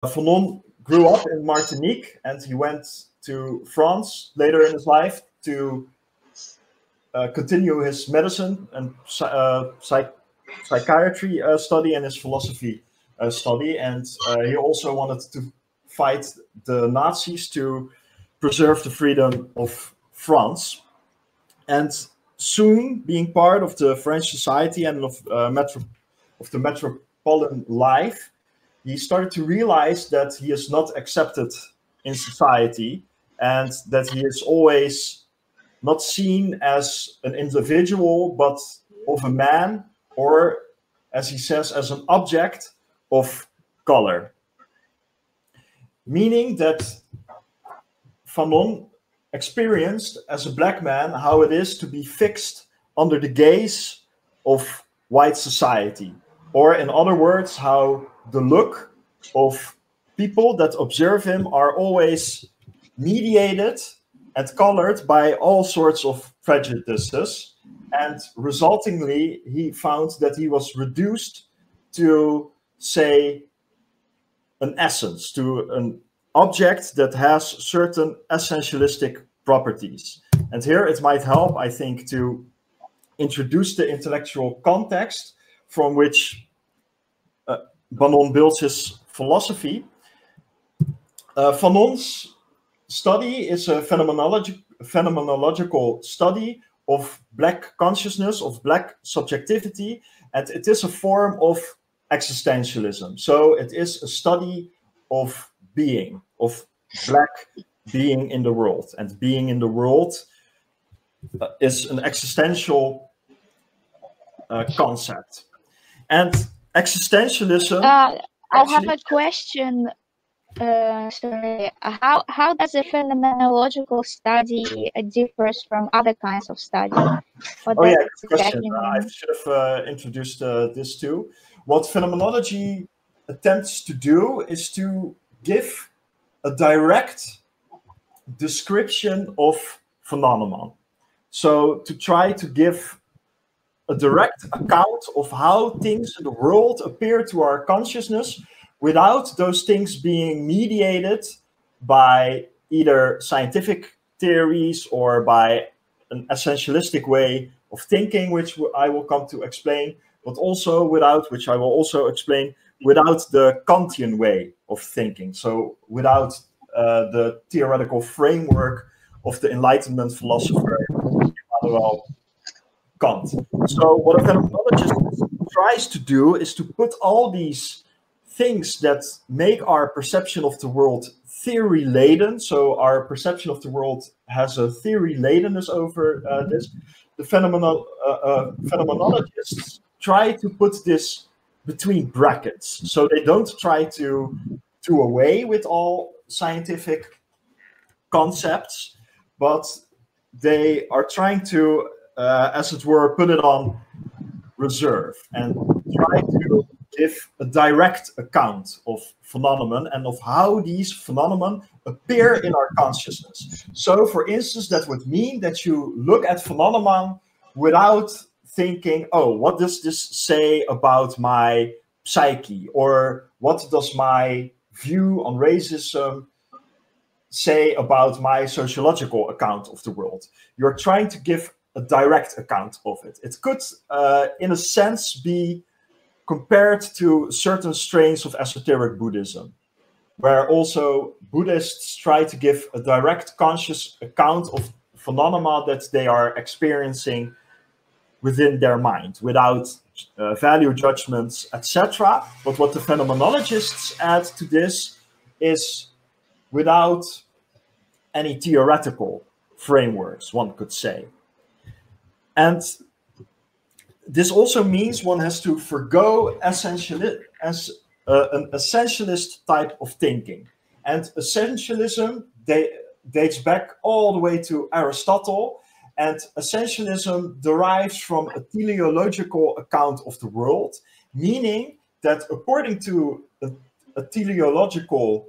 Fanon grew up in Martinique, and he went to France later in his life to continue his medicine and psychiatry study and his philosophy study. And he also wanted to fight the Nazis to preserve the freedom of France. And soon, being part of the French society and of the metropolitan life, he started to realize that he is not accepted in society and that he is always not seen as an individual, but of a man, or, as he says, as an object of color. Meaning that Fanon experienced as a black man how it is to be fixed under the gaze of white society. Or in other words, how the look of people that observe him are always mediated and colored by all sorts of prejudices. And resultingly, he found that he was reduced to, say, an essence, to an object that has certain essentialistic properties. And here it might help, I think, to introduce the intellectual context from which Fanon builds his philosophy. Fanon's study is a phenomenological study of black consciousness, of black subjectivity, and it is a form of existentialism. So it is a study of being, of black being in the world. And being in the world is an existential concept. And existentialism... I have a question. Sorry. How does a phenomenological study differs from other kinds of study? Oh yeah, good question. I should have introduced this too. What phenomenology attempts to do is to give a direct description of phenomenon. So to try to give a direct account of how things in the world appear to our consciousness without those things being mediated by either scientific theories or by an essentialistic way of thinking, which I will come to explain, but also without, which I will also explain, without the Kantian way of thinking. So without the theoretical framework of the Enlightenment philosopher Immanuel Kant. So what a phenomenologist tries to do is to put all these things that make our perception of the world theory-laden, so our perception of the world has a theory-ladenness over this. The phenomenologists try to put this between brackets, so they don't try to do away with all scientific concepts, but they are trying to, as it were, put it on reserve and try to give a direct account of phenomenon and of how these phenomena appear in our consciousness. So, for instance, that would mean that you look at phenomenon without thinking, oh, what does this say about my psyche? Or what does my view on racism say about my sociological account of the world? You're trying to give a direct account of it. It could, in a sense, be compared to certain strains of esoteric Buddhism, where also Buddhists try to give a direct conscious account of phenomena that they are experiencing within their mind, without value judgments, etc. But what the phenomenologists add to this is without any theoretical frameworks, one could say. And this also means one has to forgo an essentialist type of thinking. And essentialism dates back all the way to Aristotle, and essentialism derives from a teleological account of the world, meaning that according to a teleological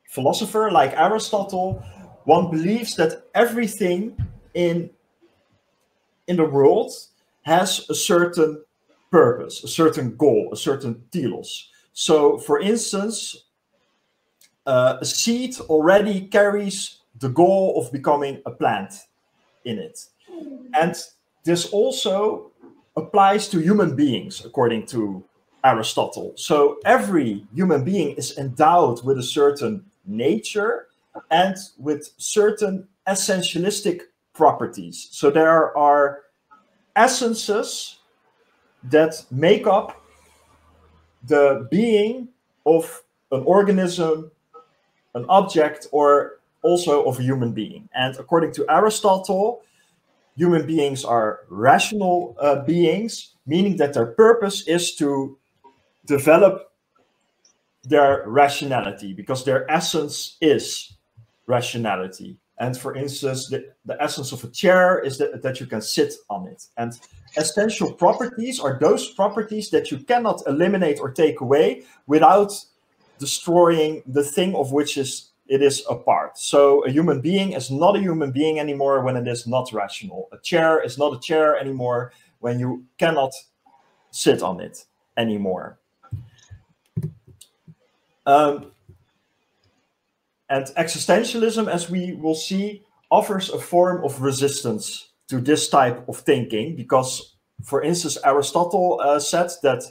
philosopher like Aristotle, one believes that everything in the world has a certain purpose, a certain goal, a certain telos. So, for instance, a seed already carries the goal of becoming a plant in it. And this also applies to human beings, according to Aristotle. So every human being is endowed with a certain nature and with certain essentialistic properties. So there are essences that make up the being of an organism, an object, or also of a human being. And according to Aristotle, human beings are rational beings, meaning that their purpose is to develop their rationality, because their essence is rationality. And for instance, the essence of a chair is that you can sit on it. And essential properties are those properties that you cannot eliminate or take away without destroying the thing of which it is a part. So a human being is not a human being anymore when it is not rational. A chair is not a chair anymore when you cannot sit on it anymore. And existentialism, as we will see, offers a form of resistance to this type of thinking, because, for instance, Aristotle said that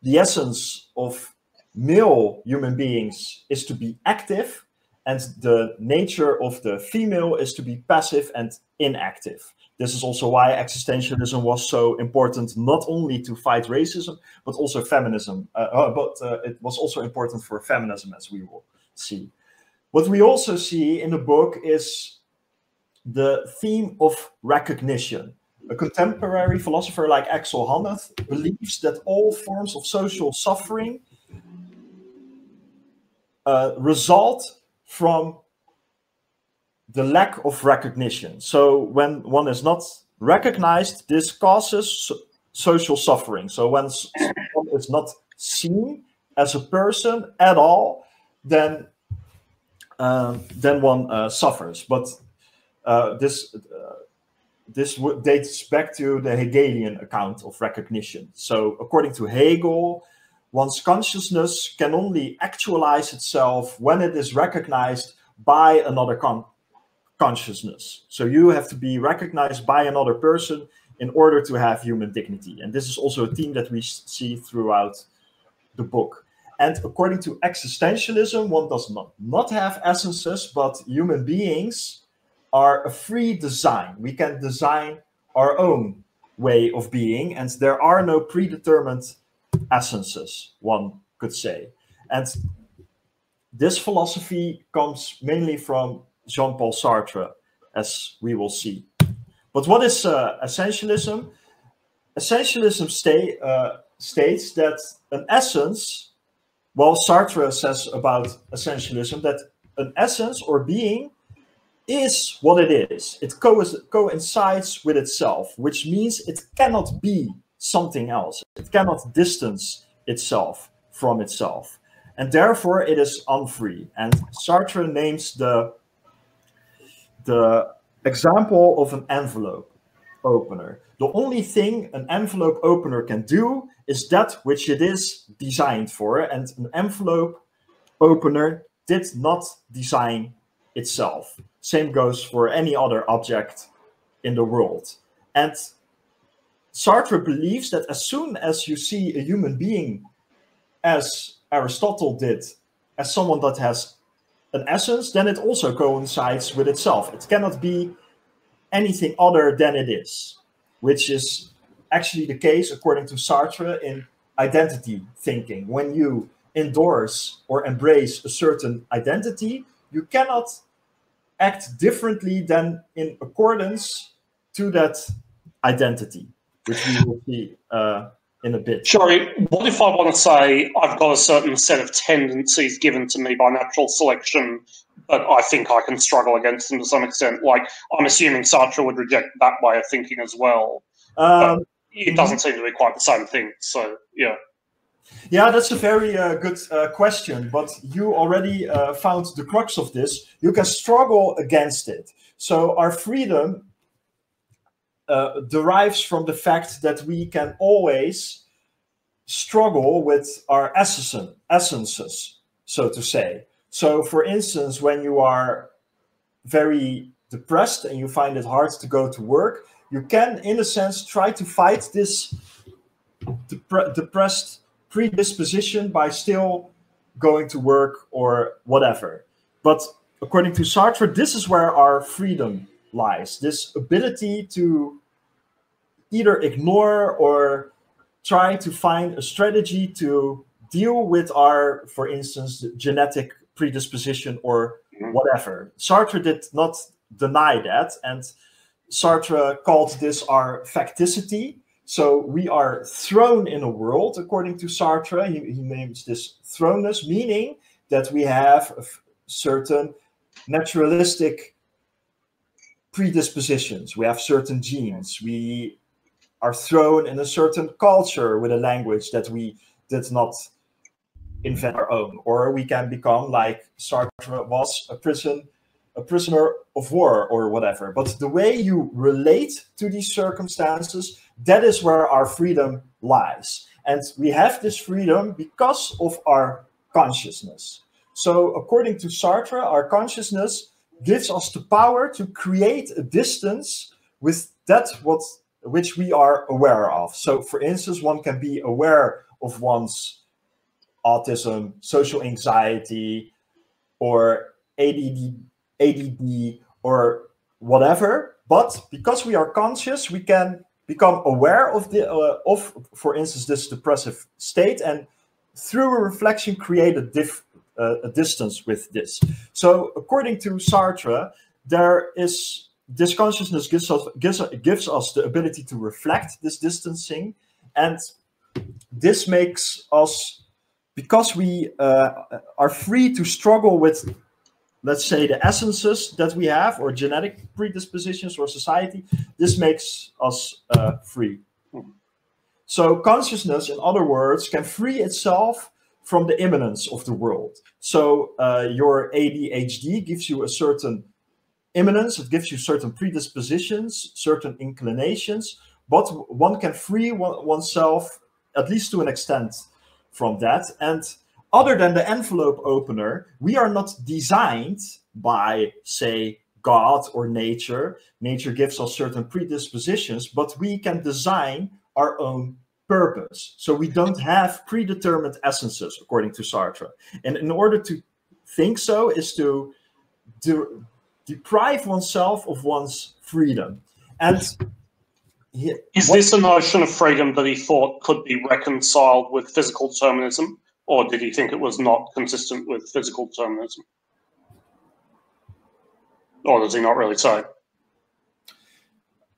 the essence of male human beings is to be active, and the nature of the female is to be passive and inactive. This is also why existentialism was so important, not only to fight racism, but also feminism. It was also important for feminism, as we will see. What we also see in the book is the theme of recognition. A contemporary philosopher like Axel Honneth believes that all forms of social suffering result from the lack of recognition. So when one is not recognized, this causes social suffering. So when someone is not seen as a person at all, then one suffers. But this dates back to the Hegelian account of recognition. So according to Hegel, one's consciousness can only actualize itself when it is recognized by another consciousness. So you have to be recognized by another person in order to have human dignity. And this is also a theme that we see throughout the book. And according to existentialism, one does not have essences, but human beings are a free design. We can design our own way of being, and there are no predetermined essences, one could say. And this philosophy comes mainly from Jean-Paul Sartre, as we will see. But what is essentialism? Essentialism states that an essence, well, Sartre says about essentialism that an essence or being is what it is. It coincides with itself, which means it cannot be something else. It cannot distance itself from itself. And therefore it is unfree. And Sartre names the example of an envelope opener. The only thing an envelope opener can do is that which it is designed for, and an envelope opener did not design itself. Same goes for any other object in the world. And Sartre believes that as soon as you see a human being, as Aristotle did, as someone that has an essence, then it also coincides with itself. It cannot be anything other than it is, which is actually the case, according to Sartre, in identity thinking. When you endorse or embrace a certain identity, you cannot act differently than in accordance to that identity, which we will see in a bit. Sorry, what if I want to say I've got a certain set of tendencies given to me by natural selection, but I think I can struggle against them to some extent? Like, I'm assuming Sartre would reject that way of thinking as well. But it doesn't seem to be quite the same thing. So, yeah. Yeah, that's a very good question, but you already found the crux of this. You can struggle against it. So our freedom derives from the fact that we can always struggle with our essences, so to say. So, for instance, when you are very depressed and you find it hard to go to work, you can, in a sense, try to fight this depressed predisposition by still going to work or whatever. But according to Sartre, this is where our freedom lies, this ability to either ignore or try to find a strategy to deal with our, for instance, genetic predisposition or whatever. Sartre did not deny that, and Sartre called this our facticity. So we are thrown in a world, according to Sartre. He names this thrownness, meaning that we have a certain naturalistic predispositions. We have certain genes. We are thrown in a certain culture with a language that we did not invent our own. Or we can become, like Sartre was, a prisoner of war or whatever. But the way you relate to these circumstances, that is where our freedom lies. And we have this freedom because of our consciousness. So according to Sartre, our consciousness gives us the power to create a distance with that which we are aware of. So for instance, one can be aware of one's autism, social anxiety, or ADD or whatever. But because we are conscious, we can become aware of for instance, this depressive state, and through a reflection create a distance with this. So according to Sartre, this consciousness gives us the ability to reflect this distancing, and this makes us, because we are free to struggle with, let's say, the essences that we have, or genetic predispositions, or society, this makes us free. So consciousness, in other words, can free itself from the immanence of the world. So your ADHD gives you a certain immanence, it gives you certain predispositions, certain inclinations, but one can free oneself, at least to an extent, from that. And other than the envelope opener, we are not designed by, say, God or nature. Nature gives us certain predispositions, but we can design our own purpose. So we don't have predetermined essences, according to Sartre. And in order to think so is to deprive oneself of one's freedom. And is this a notion of freedom that he thought could be reconciled with physical determinism, or did he think it was not consistent with physical determinism? Or does he not really say?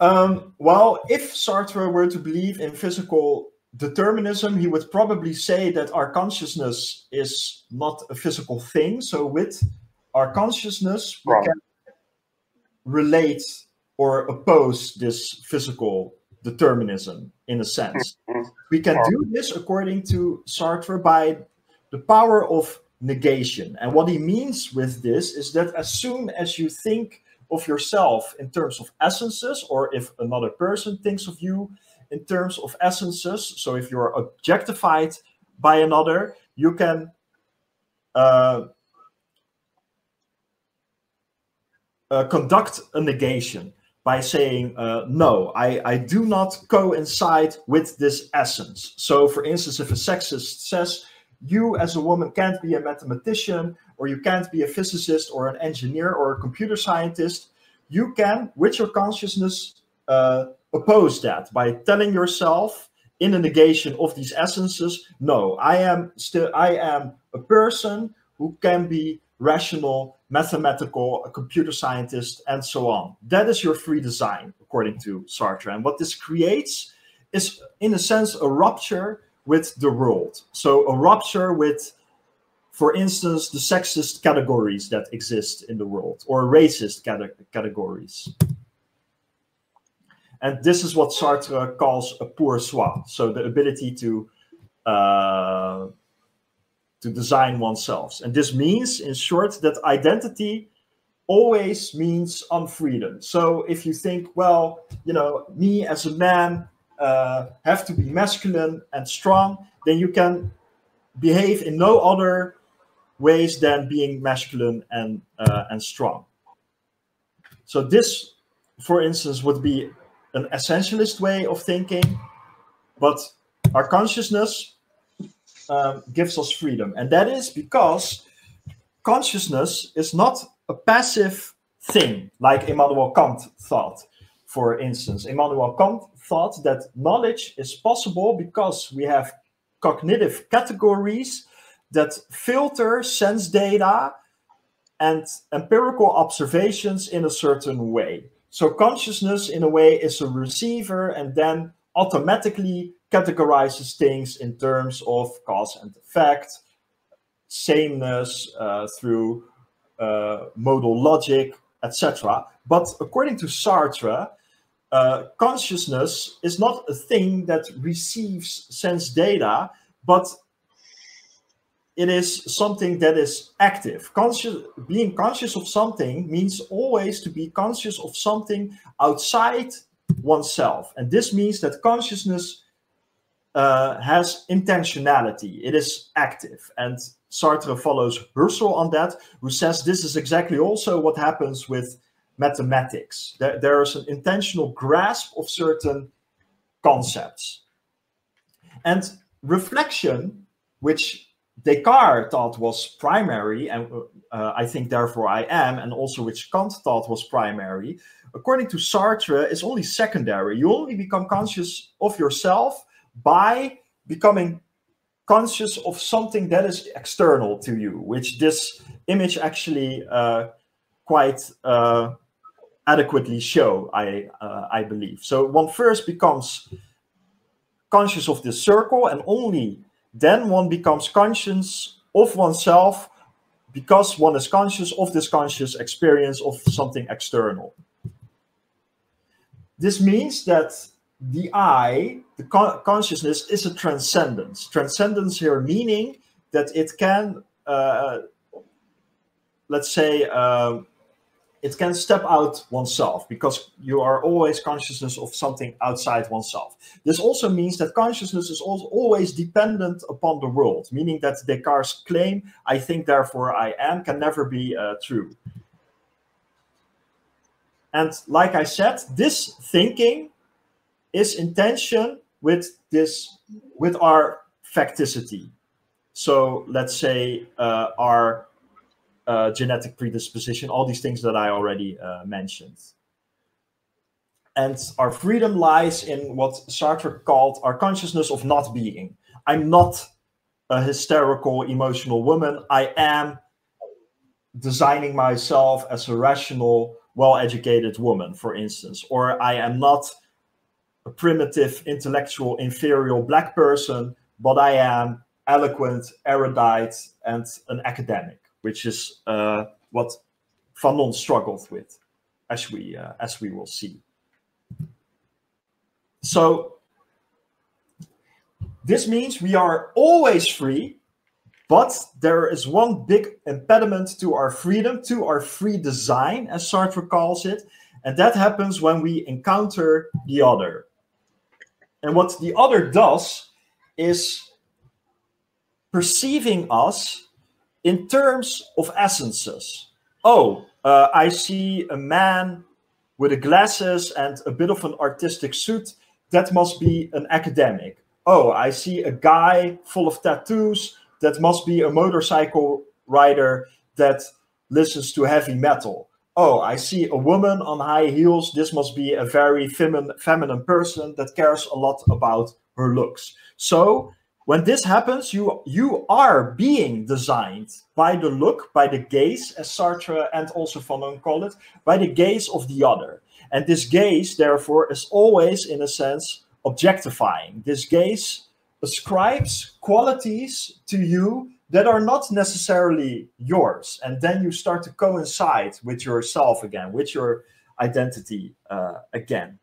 Well, if Sartre were to believe in physical determinism, he would probably say that our consciousness is not a physical thing. So with our consciousness, we can relate or oppose this physical determinism in a sense. We can do this, according to Sartre, by the power of negation. And what he means with this is that as soon as you think of yourself in terms of essences, or if another person thinks of you in terms of essences, so if you're objectified by another, you can conduct a negation by saying, no, I do not coincide with this essence. So for instance, if a sexist says, you as a woman can't be a mathematician, or you can't be a physicist or an engineer or a computer scientist, you can, with your consciousness, oppose that by telling yourself in a negation of these essences, no, I am a person who can be rational, mathematical, a computer scientist, and so on. That is your free design, according to Sartre. And what this creates is, in a sense, a rupture with the world. So a rupture with, for instance, the sexist categories that exist in the world, or racist categories. And this is what Sartre calls a pour soi, so the ability to design oneself. And this means, in short, that identity always means unfreedom. So if you think, well, you know, me as a man have to be masculine and strong, then you can behave in no other ways than being masculine and strong. So this, for instance, would be an essentialist way of thinking, but our consciousness gives us freedom. And that is because consciousness is not a passive thing, like Immanuel Kant thought. For instance, Immanuel Kant thought that knowledge is possible because we have cognitive categories that filter sense data and empirical observations in a certain way. So consciousness, in a way, is a receiver and then automatically categorizes things in terms of cause and effect, sameness through modal logic, etc. But according to Sartre, consciousness is not a thing that receives sense data, but it is something that is active. Being conscious of something means always to be conscious of something outside oneself. And this means that consciousness has intentionality. It is active. And Sartre follows Husserl on that, who says this is exactly also what happens with mathematics. There is an intentional grasp of certain concepts. And reflection, which Descartes thought was primary, and I think therefore I am, and also which Kant thought was primary, according to Sartre, is only secondary. You only become conscious of yourself by becoming conscious of something that is external to you, which this image actually quite adequately show, I believe. So one first becomes conscious of this circle, and only then one becomes conscious of oneself because one is conscious of this conscious experience of something external. This means that the I, the consciousness, is a transcendence. Transcendence here meaning that it can, let's say, it can step out oneself, because you are always consciousness of something outside oneself. This also means that consciousness is always dependent upon the world, meaning that Descartes' claim, I think therefore I am, can never be true. And like I said, this thinking is in tension with our facticity. So let's say our genetic predisposition, all these things that I already mentioned. And our freedom lies in what Sartre called our consciousness of not being. I'm not a hysterical, emotional woman. I am designing myself as a rational, well-educated woman, for instance. Or I am not a primitive, intellectual, inferior black person, but I am eloquent, erudite, and an academic, which is what Fanon struggled with, as we will see. So this means we are always free, but there is one big impediment to our freedom, to our free design, as Sartre calls it, and that happens when we encounter the other. And what the other does is perceiving us in terms of essences. Oh, I see a man with glasses and a bit of an artistic suit. That must be an academic. Oh, I see a guy full of tattoos. That must be a motorcycle rider that listens to heavy metal. Oh, I see a woman on high heels. This must be a very feminine person that cares a lot about her looks. So when this happens, you are being designed by the look, by the gaze, as Sartre and also Fanon call it, by the gaze of the other. And this gaze, therefore, is always, in a sense, objectifying. This gaze ascribes qualities to you that are not necessarily yours. And then you start to coincide with yourself again, with your identity again.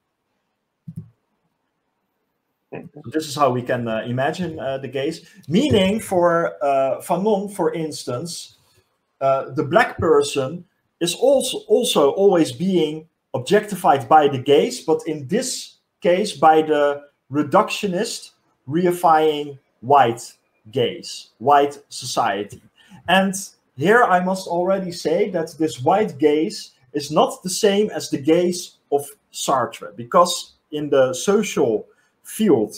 This is how we can imagine the gaze. Meaning for Fanon, for instance, the black person is also always being objectified by the gaze, but in this case by the reductionist, reifying white gaze, white society. And here I must already say that this white gaze is not the same as the gaze of Sartre, because in the social field,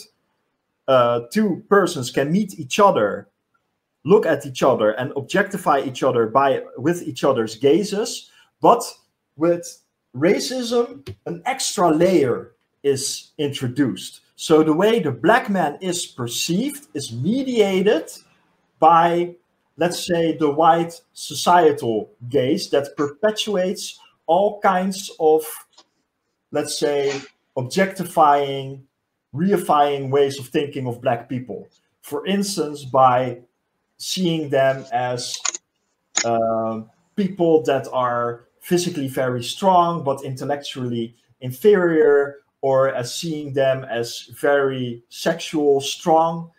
two persons can meet each other, look at each other, and objectify each other with each other's gazes. But with racism, an extra layer is introduced. So the way the black man is perceived is mediated by, let's say, the white societal gaze that perpetuates all kinds of, let's say, objectifying, reifying ways of thinking of black people. For instance, by seeing them as people that are physically very strong but intellectually inferior, or as seeing them as very sexual, strong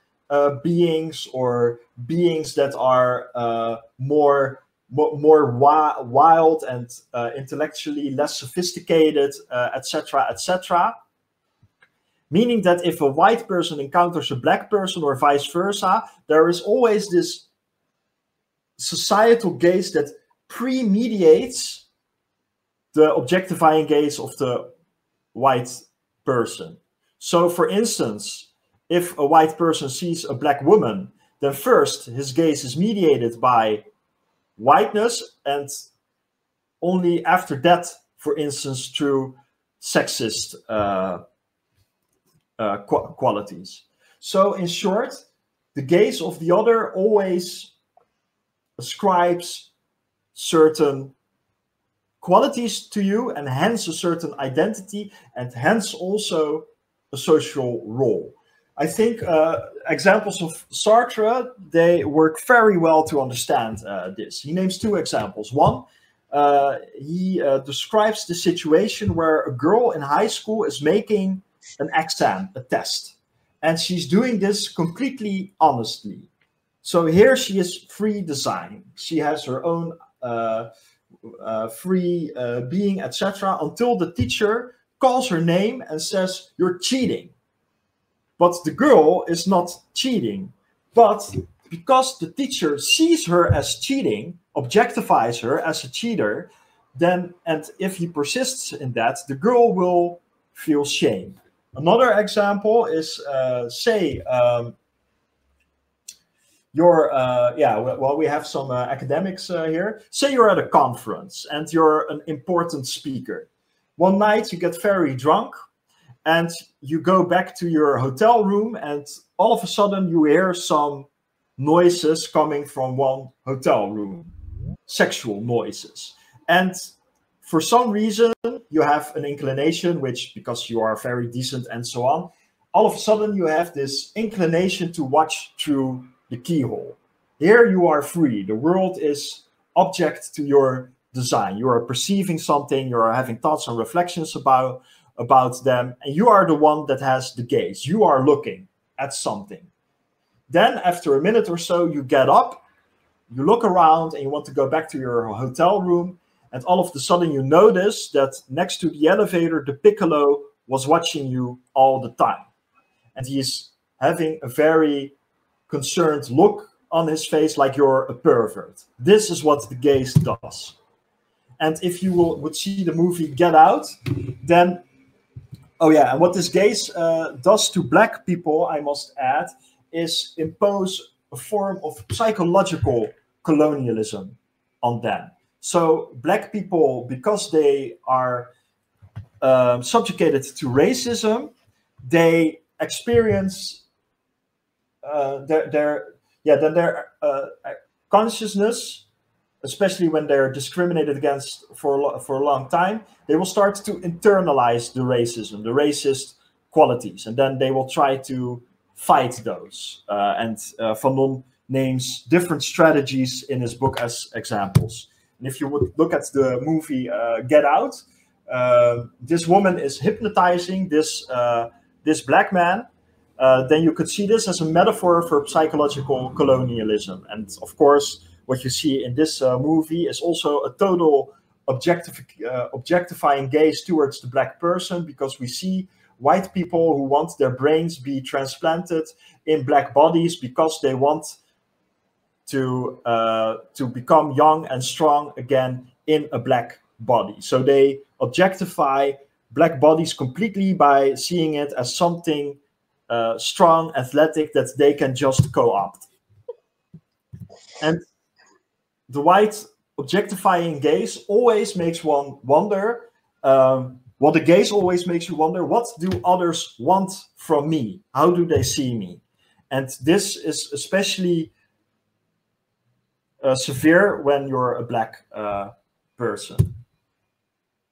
beings, or beings that are more wild and intellectually less sophisticated, etc., etc. Meaning that if a white person encounters a black person or vice versa, there is always this societal gaze that pre-mediates the objectifying gaze of the white person. So, for instance, if a white person sees a black woman, then first his gaze is mediated by whiteness, and only after that, for instance, through sexist qualities. So, in short, the gaze of the other always ascribes certain qualities to you, and hence a certain identity, and hence also a social role. I think examples of Sartre, they work very well to understand this. He names two examples. One, he describes the situation where a girl in high school is making an exam, a test, and she's doing this completely honestly. So here she is free design. She has her own free being, etc., until the teacher calls her name and says, "You're cheating." But the girl is not cheating. But because the teacher sees her as cheating, objectifies her as a cheater, then, and if he persists in that, the girl will feel shame. Another example is, say, we have some academics here. Say you're at a conference and you're an important speaker. One night you get very drunk and you go back to your hotel room, and all of a sudden you hear some noises coming from one hotel room, sexual noises. And for some reason you have an inclination, which, because you are very decent and so on, all of a sudden you have this inclination to watch through the keyhole. Here you are free. The world is object to your design. You are perceiving something, you are having thoughts and reflections about them, and you are the one that has the gaze. You are looking at something. Then after a minute or so, you get up, you look around, and you want to go back to your hotel room, and all of a sudden you notice that next to the elevator, the piccolo was watching you all the time. And he's having a very concerned look on his face, like you're a pervert. This is what the gaze does. And if you would see the movie Get Out, then, oh yeah, and what this gaze does to black people, I must add, is impose a form of psychological colonialism on them. So black people, because they are subjugated to racism, they experience their consciousness, especially when they're discriminated against for a long time, they will start to internalize the racism, the racist qualities, and then they will try to fight those. And Fanon names different strategies in his book as examples. And if you would look at the movie Get Out, this woman is hypnotizing this black man. Then you could see this as a metaphor for psychological colonialism. And of course, what you see in this movie is also a total objectifying gaze towards the black person, because we see white people who want their brains be transplanted in black bodies because they want to become young and strong again in a black body. So they objectify black bodies completely by seeing it as something strong, athletic that they can just co-opt. And the white objectifying gaze always makes one wonder. What the gaze always makes you wonder: what do others want from me? How do they see me? And this is especially severe when you're a black person.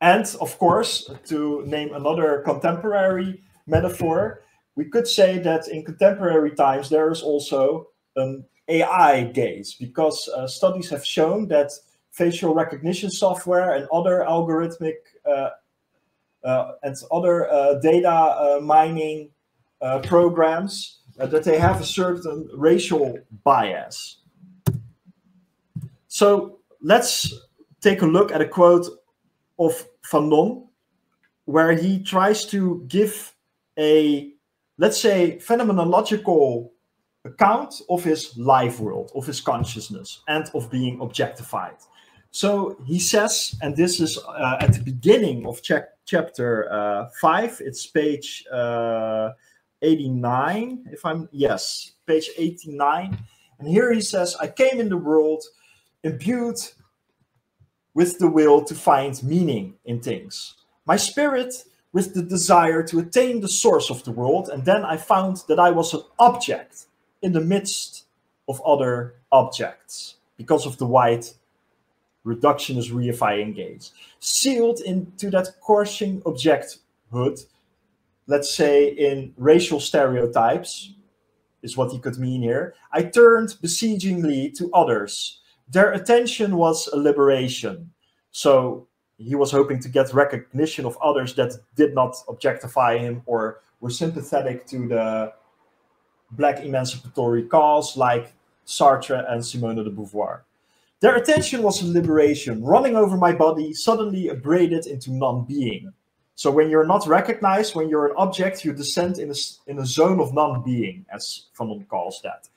And of course, to name another contemporary metaphor, we could say that in contemporary times there is also an AI gaze, because studies have shown that facial recognition software and other algorithmic and other data mining programs, that they have a certain racial bias. So let's take a look at a quote of Fanon, where he tries to give a, let's say, phenomenological account of his life world, of his consciousness, and of being objectified. So he says, and this is at the beginning of chapter 5, it's page 89, page 89. And here he says, I came in the world imbued with the will to find meaning in things. My spirit with the desire to attain the source of the world, and then I found that I was an object in the midst of other objects, because of the white reductionist reifying gaze. Sealed into that coursing objecthood, let's say in racial stereotypes, is what he could mean here, I turned beseechingly to others. Their attention was a liberation. So he was hoping to get recognition of others that did not objectify him or were sympathetic to the black emancipatory cause, like Sartre and Simone de Beauvoir. Their attention was a liberation, running over my body, suddenly abraded into non-being. So when you're not recognized, when you're an object, you descend in a zone of non-being, as Fanon calls that.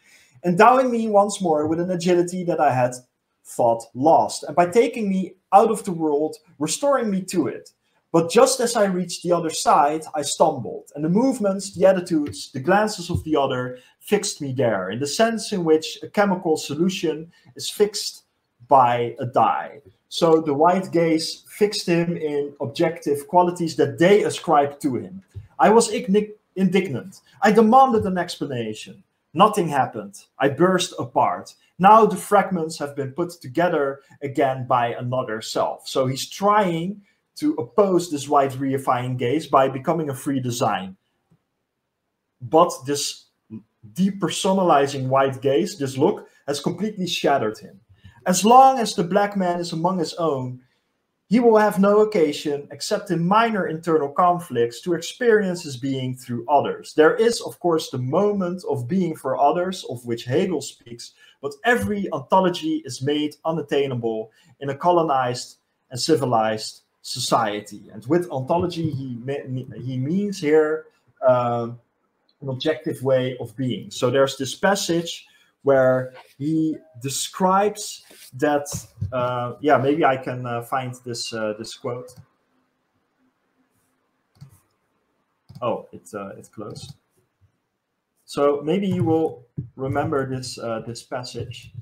Endowing me once more with an agility that I had thought lost, and by taking me out of the world, restoring me to it. But just as I reached the other side, I stumbled, and the movements, the attitudes, the glances of the other fixed me there, in the sense in which a chemical solution is fixed by a dye. So the white gaze fixed him in objective qualities that they ascribed to him. I was indignant. I demanded an explanation. Nothing happened. I burst apart. Now the fragments have been put together again by another self. So he's trying to oppose this white reifying gaze by becoming a free design. But this depersonalizing white gaze, this look, has completely shattered him. As long as the black man is among his own, he will have no occasion, except in minor internal conflicts, to experience his being through others. There is, of course, the moment of being for others, of which Hegel speaks, but every ontology is made unattainable in a colonized and civilized society. And with ontology, he means here an objective way of being. So there's this passage where he describes that, maybe I can find this quote. Oh, it's closed. So maybe you will remember this passage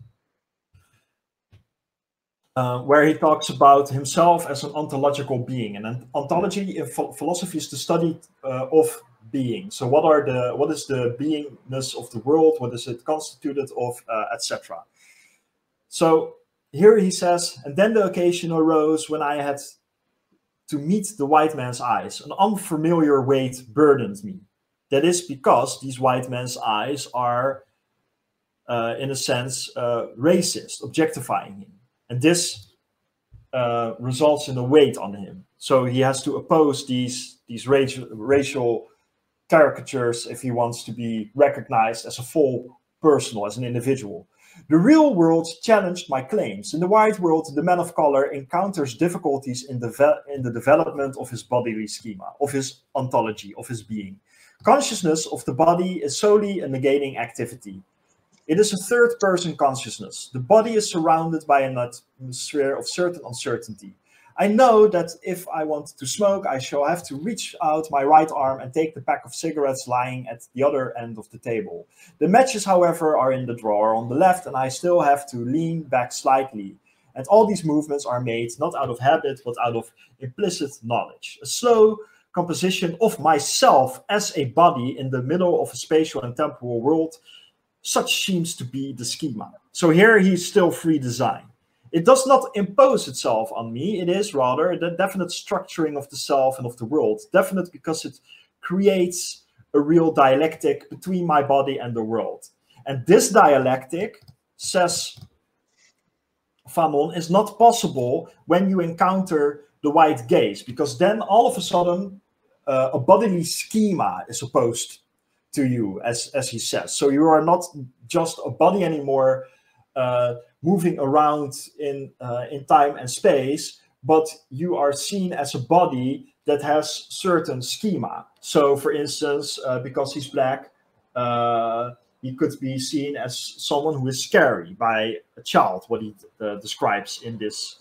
where he talks about himself as an ontological being, and an ontology in philosophy is the study of being. So what is the beingness of the world? What is it constituted of, etc. So here he says, and then the occasion arose when I had to meet the white man's eyes. An unfamiliar weight burdened me. That is because these white man's eyes are, in a sense, racist, objectifying him. And this results in a weight on him. So he has to oppose these racial caricatures if he wants to be recognized as a full personal, as an individual. The real world challenged my claims. In the white world, the man of color encounters difficulties in the development of his bodily schema, of his ontology, of his being. Consciousness of the body is solely a negating activity. It is a third-person consciousness. The body is surrounded by an atmosphere of certain uncertainty. I know that if I want to smoke, I shall have to reach out my right arm and take the pack of cigarettes lying at the other end of the table. The matches, however, are in the drawer on the left, and I still have to lean back slightly. And all these movements are made not out of habit, but out of implicit knowledge. A slow composition of myself as a body in the middle of a spatial and temporal world, such seems to be the schema. So here he's still free design. It does not impose itself on me. It is rather the definite structuring of the self and of the world. Definite because it creates a real dialectic between my body and the world. And this dialectic, says Fanon, is not possible when you encounter the white gaze, because then all of a sudden a bodily schema is opposed to you, as he says. So you are not just a body anymore, moving around in time and space, but you are seen as a body that has certain schema. So, for instance, because he's black, he could be seen as someone who is scary by a child, what he describes in this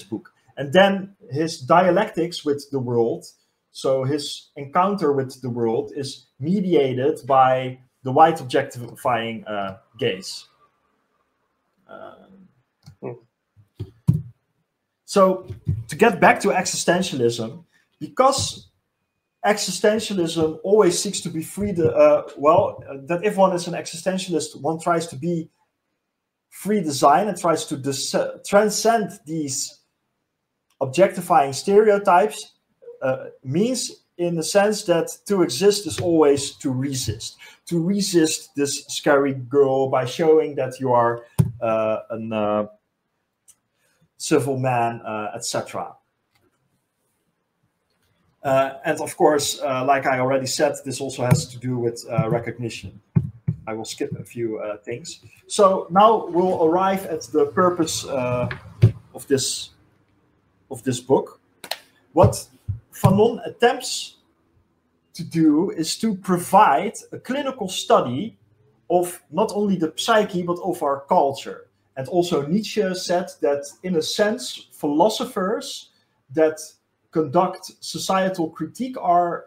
book. And then his dialectics with the world, so his encounter with the world, is mediated by the white objectifying gaze. So to get back to existentialism, because existentialism always seeks to be free, that if one is an existentialist, one tries to be free design and tries to transcend these objectifying stereotypes, means in the sense that to exist is always to resist. To resist this scary girl by showing that you are a civil man, etc. And of course, like I already said, this also has to do with recognition. I will skip a few things. So now we'll arrive at the purpose of this book. What Fanon attempts to do is to provide a clinical study of not only the psyche, but of our culture. And also Nietzsche said that, in a sense, philosophers that conduct societal critique are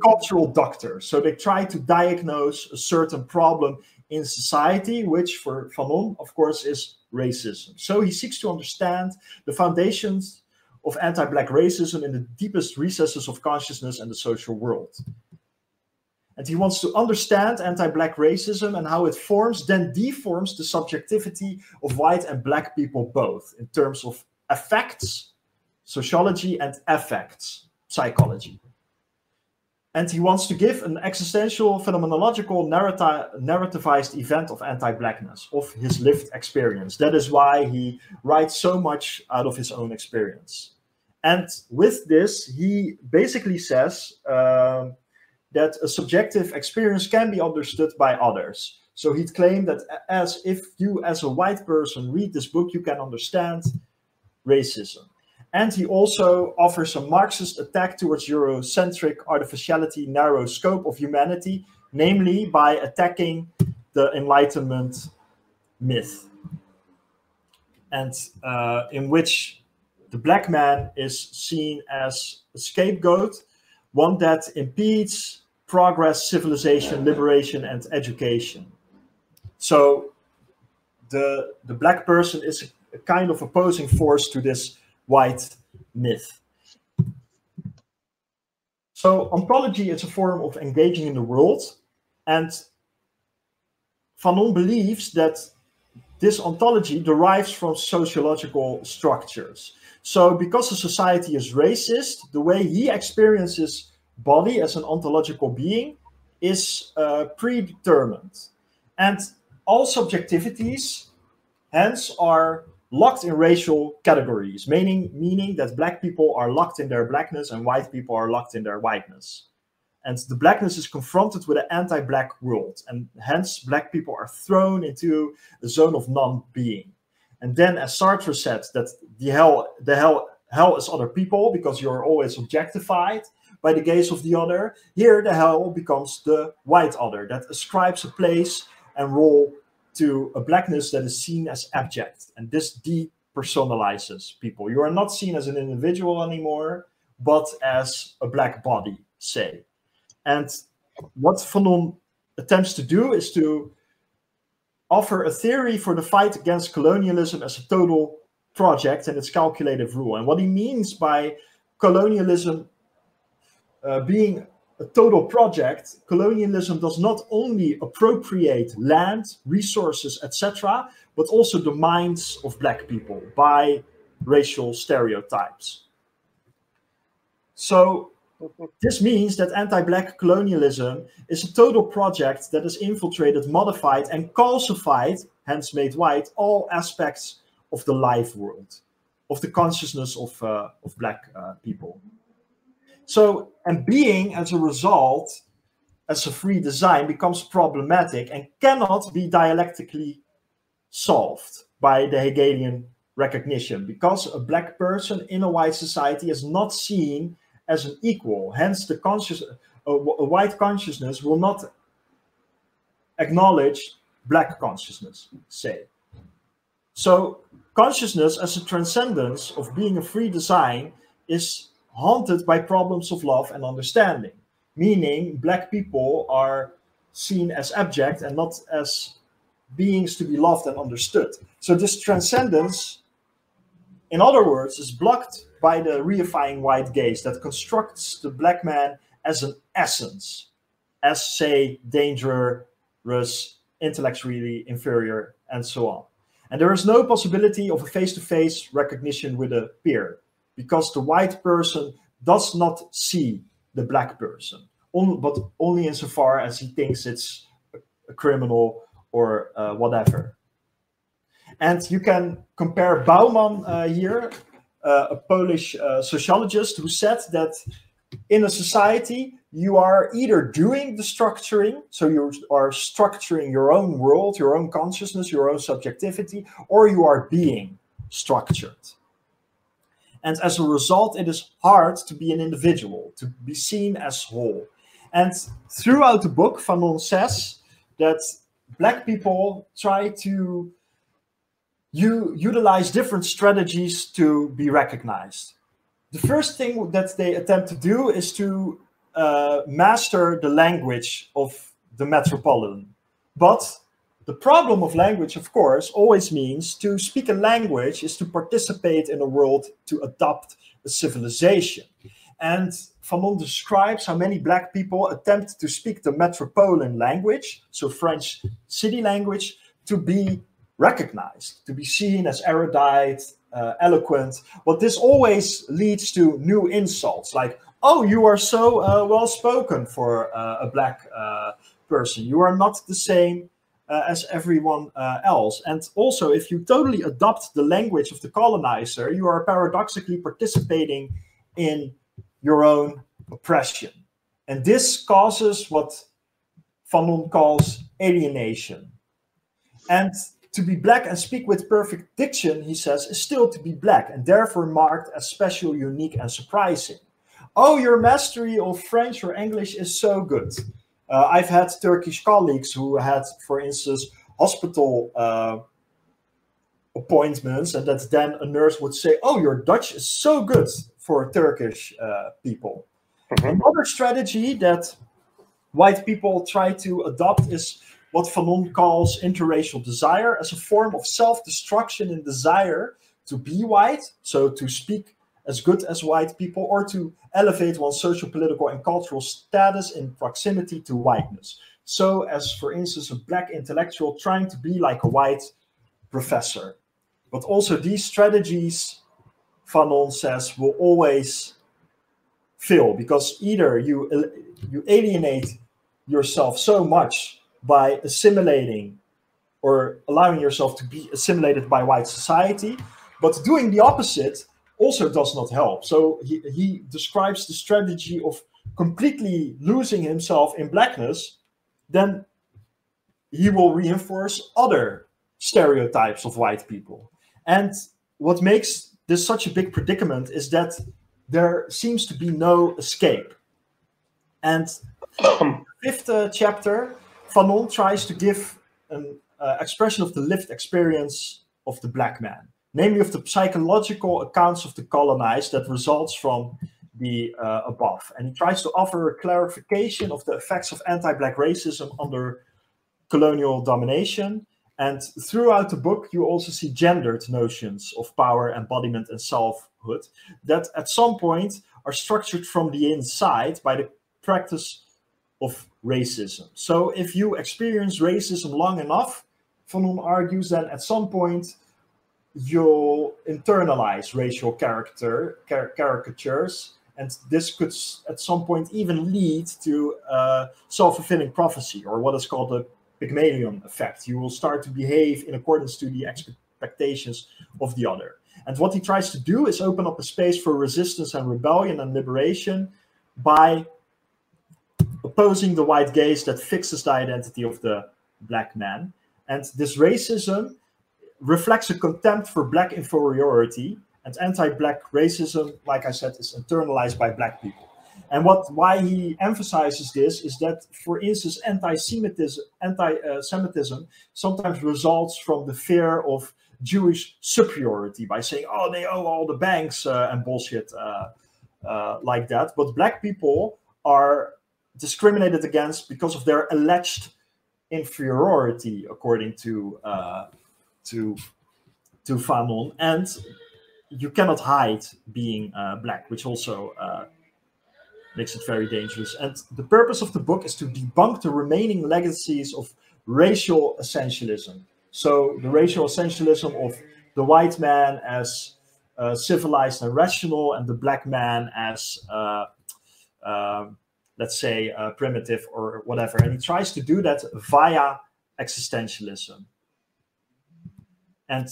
cultural doctors. So they try to diagnose a certain problem in society, which for Fanon, of course, is racism. So he seeks to understand the foundations of anti-Black racism in the deepest recesses of consciousness and the social world. And he wants to understand anti-Black racism and how it forms, then deforms the subjectivity of white and Black people both, in terms of affects, sociology, and affects, psychology. And he wants to give an existential, phenomenological, narrativized event of anti-Blackness, of his lived experience. That is why he writes so much out of his own experience. And with this, he basically says that a subjective experience can be understood by others. So he'd claim that as if you, as a white person, read this book, you can understand racism. And he also offers a Marxist attack towards Eurocentric artificiality, narrow scope of humanity, namely by attacking the Enlightenment myth, and in which the Black man is seen as a scapegoat, one that impedes progress, civilization, liberation, and education. So the Black person is a kind of opposing force to this white myth. So ontology is a form of engaging in the world, and Fanon believes that this ontology derives from sociological structures. So because a society is racist, the way he experiences body as an ontological being is predetermined. And all subjectivities, hence, are locked in racial categories, meaning that Black people are locked in their Blackness and white people are locked in their whiteness. And the Blackness is confronted with an anti-Black world, and hence Black people are thrown into a zone of non-being. And then, as Sartre said, that the hell is other people, because you're always objectified by the gaze of the other. Here, the hell becomes the white other that ascribes a place and role to a blackness that is seen as abject. And this depersonalizes people. You are not seen as an individual anymore, but as a black body, say. And what Fanon attempts to do is to offer a theory for the fight against colonialism as a total project and its calculative rule. And what he means by colonialism being a total project, colonialism does not only appropriate land, resources, etc., but also the minds of black people by racial stereotypes. So this means that anti-black colonialism is a total project that has infiltrated, modified, and calcified, hence made white, all aspects of the life world, of the consciousness of black people. So, and being, as a result, as a free design, becomes problematic and cannot be dialectically solved by the Hegelian recognition, because a black person in a white society is not seen as an equal. Hence, the a white consciousness will not acknowledge black consciousness, say. So, consciousness as a transcendence of being a free design is haunted by problems of love and understanding, meaning black people are seen as abject and not as beings to be loved and understood. So this transcendence, in other words, is blocked by the reifying white gaze that constructs the black man as an essence, as, say, dangerous, intellectually inferior, and so on. And there is no possibility of a face-to-face recognition with a peer, because the white person does not see the black person, but only insofar as he thinks it's a criminal or whatever. And you can compare Bauman here, a Polish sociologist, who said that in a society, you are either doing the structuring, so you are structuring your own world, your own consciousness, your own subjectivity, or you are being structured. And as a result, it is hard to be an individual, to be seen as whole. And throughout the book, Fanon says that black people try to utilize different strategies to be recognized. The first thing that they attempt to do is to master the language of the metropolitan. But the problem of language, of course, always means to speak a language is to participate in a world, to adopt a civilization. And Fanon describes how many black people attempt to speak the metropolitan language, so French city language, to be recognized, to be seen as erudite, eloquent. But this always leads to new insults, like, oh, you are so well-spoken for a black person. You are not the same as everyone else. And also, if you totally adopt the language of the colonizer, you are paradoxically participating in your own oppression. And this causes what Fanon calls alienation. And to be black and speak with perfect diction, he says, is still to be black, and therefore marked as special, unique, and surprising. Oh, your mastery of French or English is so good. I've had Turkish colleagues who had, for instance, hospital appointments, and that then a nurse would say, oh, your Dutch is so good for Turkish people. Another strategy that white people try to adopt is what Fanon calls interracial desire, as a form of self-destruction and desire to be white, so to speak as good as white people, or to elevate one's social, political, and cultural status in proximity to whiteness. So as, for instance, a black intellectual trying to be like a white professor. But also these strategies, Fanon says, will always fail, because either you alienate yourself so much by assimilating or allowing yourself to be assimilated by white society, but doing the opposite also does not help. So he describes the strategy of completely losing himself in blackness, then he will reinforce other stereotypes of white people. And what makes this such a big predicament is that there seems to be no escape. And fifth chapter, Fanon tries to give an expression of the lived experience of the black man, namely of the psychological accounts of the colonized that results from the above. And he tries to offer a clarification of the effects of anti-black racism under colonial domination. And throughout the book, you also see gendered notions of power, embodiment, and selfhood that at some point are structured from the inside by the practice of racism. So if you experience racism long enough, Fanon argues, then at some point you'll internalize racial caricatures, and this could at some point even lead to self-fulfilling prophecy, or what is called the Pygmalion effect. You will start to behave in accordance to the expectations of the other. And what he tries to do is open up a space for resistance and rebellion and liberation by opposing the white gaze that fixes the identity of the black man. And this racism reflects a contempt for black inferiority, and anti-black racism, like I said, is internalized by black people. And why he emphasizes this is that, for instance, anti-Semitism sometimes results from the fear of Jewish superiority by saying, oh, they owe all the banks and bullshit like that. But black people are discriminated against because of their alleged inferiority, according to Fanon. And you cannot hide being black, which also makes it very dangerous. And the purpose of the book is to debunk the remaining legacies of racial essentialism. So the racial essentialism of the white man as civilized and rational, and the black man as, let's say, primitive or whatever. And he tries to do that via existentialism. And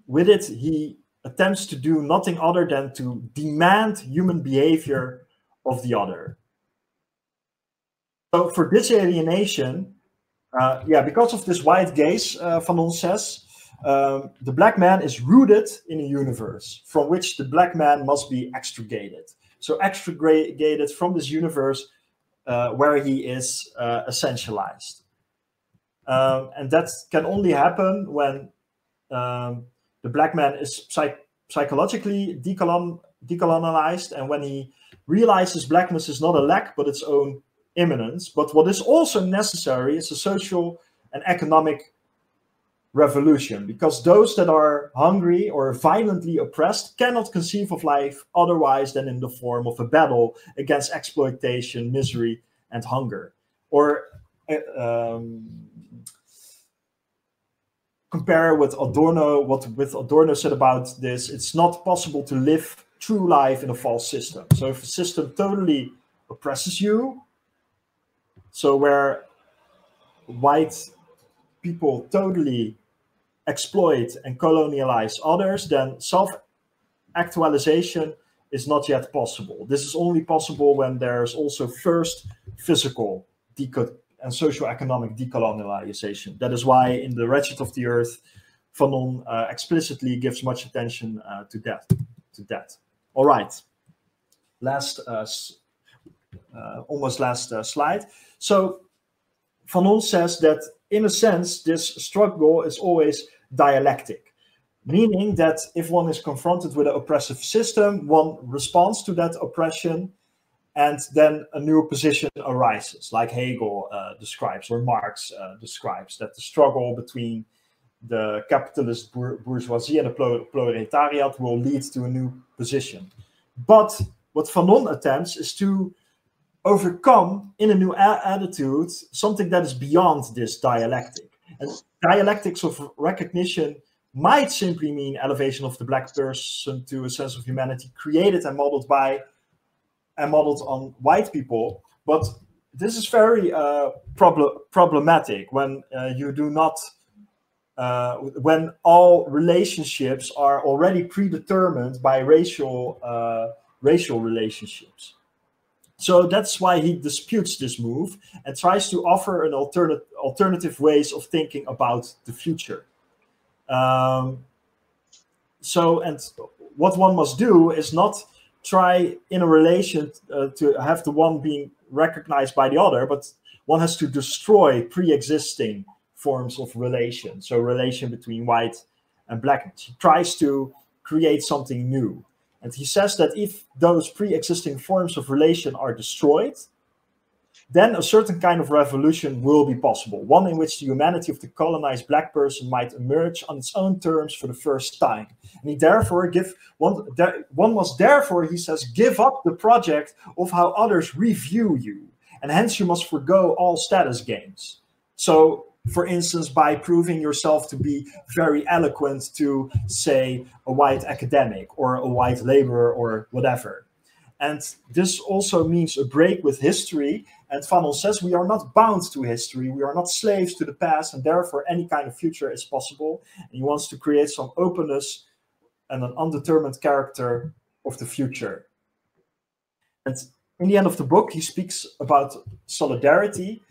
with it, he attempts to do nothing other than to demand human behavior of the other. So for this alienation, because of this white gaze, Fanon says, the black man is rooted in a universe from which the black man must be extricated. So extricated from this universe where he is essentialized. And that can only happen when the black man is psychologically decolonized, and when he realizes blackness is not a lack but its own immanence. But what is also necessary is a social and economic revolution, because those that are hungry or violently oppressed cannot conceive of life otherwise than in the form of a battle against exploitation, misery, and hunger. Or compare with Adorno, what Adorno said about this: it's not possible to live true life in a false system. So if a system totally oppresses you, so where white people totally exploit and colonialize others, then self-actualization is not yet possible. This is only possible when there's also first physical and socio-economic decolonialization. That is why in The Wretched of the Earth, Fanon explicitly gives much attention to that. All right, almost last slide. So Fanon says that, in a sense, this struggle is always dialectic, meaning that if one is confronted with an oppressive system, one responds to that oppression, and then a new position arises, like Hegel describes, or Marx describes, that the struggle between the capitalist bourgeoisie and the proletariat will lead to a new position. But what Fanon attempts is to overcome, in a new attitude, something that is beyond this dialectic. And dialectics of recognition might simply mean elevation of the black person to a sense of humanity created and modeled on white people. But this is very problematic when you do not, when all relationships are already predetermined by racial relationships. So that's why he disputes this move and tries to offer an alternative ways of thinking about the future. And what one must do is not try in a relation to have the one being recognized by the other, but one has to destroy pre-existing forms of relation, so relation between white and blackness. He tries to create something new. And he says that if those pre-existing forms of relation are destroyed, then a certain kind of revolution will be possible, one in which the humanity of the colonized black person might emerge on its own terms for the first time. And he therefore one must therefore, he says, give up the project of how others review you, and hence you must forgo all status gains. So, for instance, by proving yourself to be very eloquent to, say, a white academic or a white laborer or whatever. And this also means a break with history. And Fanon says we are not bound to history, we are not slaves to the past, and therefore any kind of future is possible. And he wants to create some openness and an undetermined character of the future. And in the end of the book, he speaks about solidarity,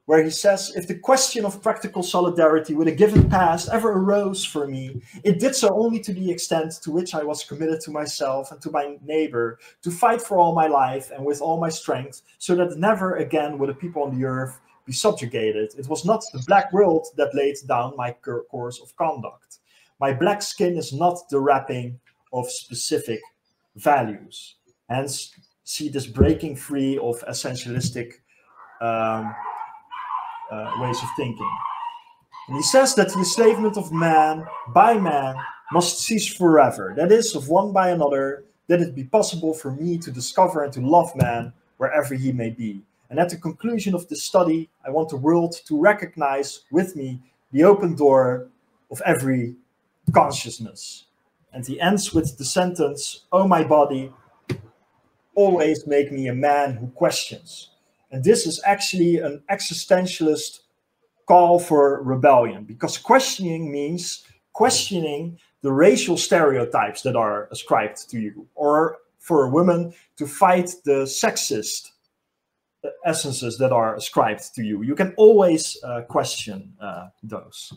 where he says, if the question of practical solidarity with a given past ever arose for me, it did so only to the extent to which I was committed to myself and to my neighbor, to fight for all my life and with all my strength, so that never again would the people on the earth be subjugated. It was not the black world that laid down my course of conduct. My black skin is not the wrapping of specific values. Hence, see this breaking free of essentialistic ways of thinking. And he says that the enslavement of man by man must cease forever. That is, of one by another, that it be possible for me to discover and to love man wherever he may be. And at the conclusion of this study, I want the world to recognize with me the open door of every consciousness. And he ends with the sentence, "Oh, my body, always make me a man who questions." And this is actually an existentialist call for rebellion, because questioning means questioning the racial stereotypes that are ascribed to you, or for a woman to fight the sexist essences that are ascribed to you. You can always question those.